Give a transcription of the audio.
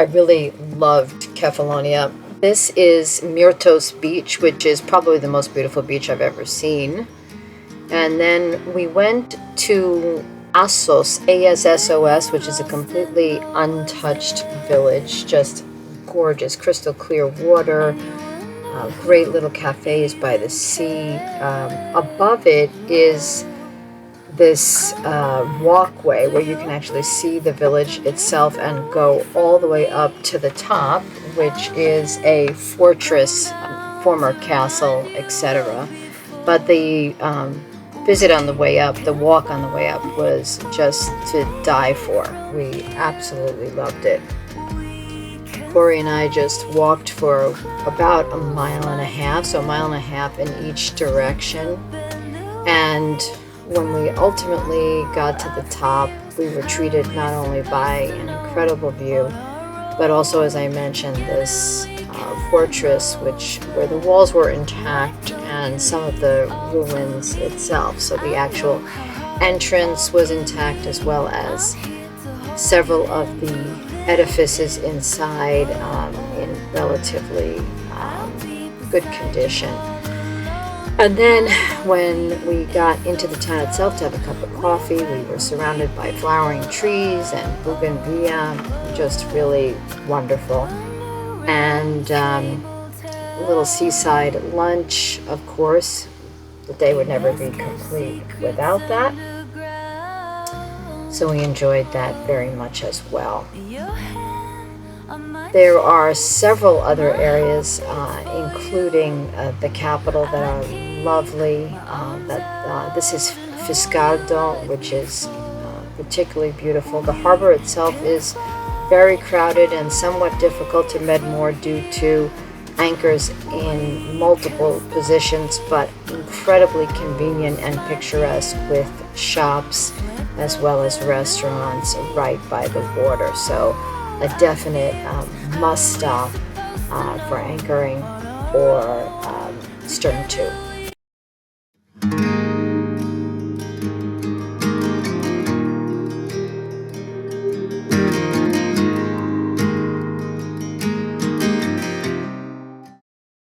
I really loved Kefalonia. This is Myrtos Beach, which is probably the most beautiful beach I've ever seen. And then we went to Assos, Assos, which is a completely untouched village, just gorgeous, crystal clear water, great little cafes by the sea. Above it is this walkway where you can actually see the village itself and go all the way up to the top, which is a fortress, former castle, etc. But the visit on the way up, the walk on the way up, was just to die for. We absolutely loved it. Corey and I just walked for about a mile and a half, so a mile and a half in each direction. And when we ultimately got to the top, we were treated not only by an incredible view, but also, as I mentioned, this fortress, where the walls were intact and some of the ruins itself. So the actual entrance was intact, as well as several of the edifices inside in relatively good condition. And then when we got into the town itself to have a cup of coffee, we were surrounded by flowering trees and bougainvillea, just really wonderful. And a little seaside lunch, of course. The day would never be complete without that. So we enjoyed that very much as well. There are several other areas, including the capital, that are lovely. This is Fiskardo, which is particularly beautiful. The harbor itself is very crowded and somewhat difficult to med moor due to anchors in multiple positions, but incredibly convenient and picturesque with shops as well as restaurants right by the water. So a definite must stop for anchoring or stern to.